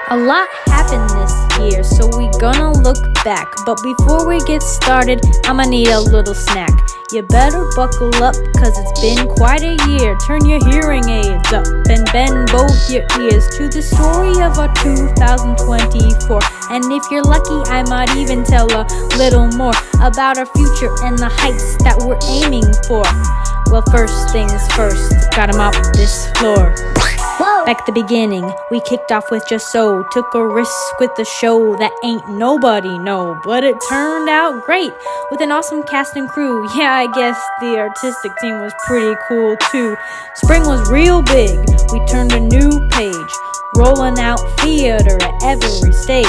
A lot happened this year, so we gonna look back. But before we get started, I'ma need a little snack. You better buckle up, cause it's been quite a year. Turn your hearing aids up and bend both your ears to the story of our 2024. And if you're lucky, I might even tell a little more about our future and the heights that we're aiming for. Well, first things first, gotta mop this floor. Whoa. Back at the beginning, we kicked off with Just So. Took a risk with the show that ain't nobody know, but it turned out great with an awesome cast and crew. Yeah, I guess the artistic team was pretty cool too. Spring was real big, we turned a new page, rolling out theater at every stage.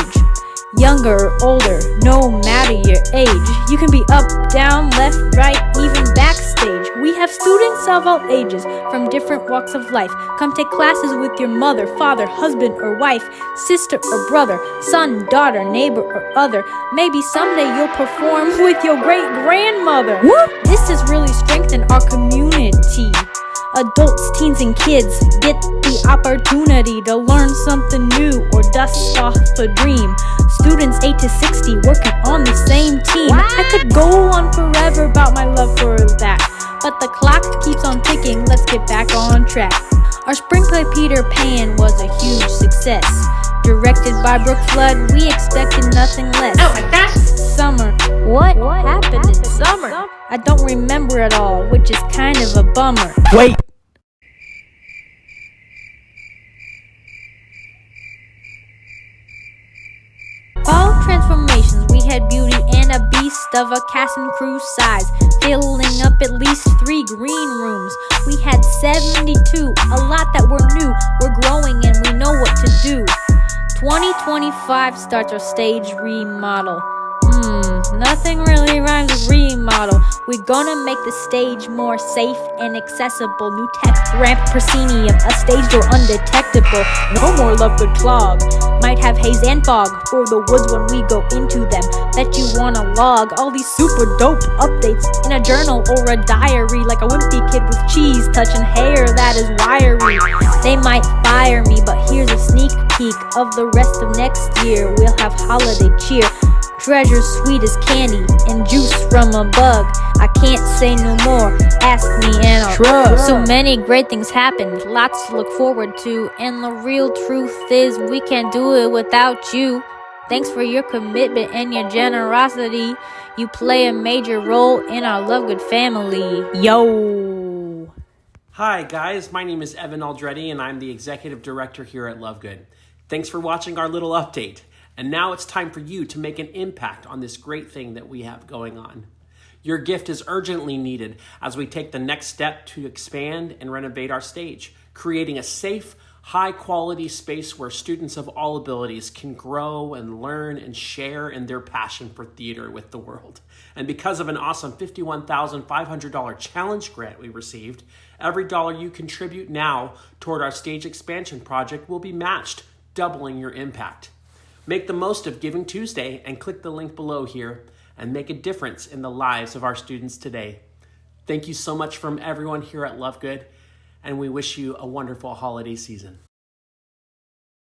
Younger or older, no matter your age, you can be up, down, left, right, even backstage. We have students of all ages from different walks of life. Come take classes with your mother, father, husband or wife, sister or brother, son, daughter, neighbor or other. Maybe someday you'll perform with your great-grandmother. Whoop! This has really strengthened our community. Adults, teens, and kids get the opportunity to learn something new or dust off a dream. Students 8 to 60 working on the same team. What? I could go on forever about my love for that, but the clock keeps on ticking. Let's get back on track. Our spring play Peter Pan was a huge success. Directed by Brooke Flood, we expected nothing less. Oh my gosh! Summer. What happened in summer? I don't remember at all, which is kind of a bummer. Wait! Fall transformations, we had Beauty and a Beast of a cast and crew size, filling up at least 3 green rooms. We had 72, a lot that were new. We're growing and we know what to do. 2025 starts our stage remodel. Nothing really rhymes with remodel. We're gonna make the stage more safe and accessible. New tech, ramp, proscenium, a stage door undetectable. No more Lovegood clog. Might have haze and fog for the woods when we go into them. Bet you wanna log all these super dope updates in a journal or a diary, like a wimpy kid with cheese touching hair that is wiry. They might fire me, but here's a sneak peek of the rest of next year. We'll have holiday cheer, treasures sweet as candy, and juice from a bug. I can't say no more, ask me and I'll shrug. So many great things happened, lots to look forward to, and the real truth is we can't do it without you. Thanks for your commitment and your generosity. You play a major role in our Lovegood family. Yo! Hi guys, my name is Evan Aldretti and I'm the Executive Director here at Lovegood. Thanks for watching our little update. And now it's time for you to make an impact on this great thing that we have going on. Your gift is urgently needed as we take the next step to expand and renovate our stage, creating a safe, high-quality space where students of all abilities can grow and learn and share in their passion for theater with the world. And because of an awesome $51,500 challenge grant we received, every dollar you contribute now toward our stage expansion project will be matched, doubling your impact. Make the most of Giving Tuesday and click the link below here and make a difference in the lives of our students today. Thank you so much from everyone here at Lovegood, and we wish you a wonderful holiday season.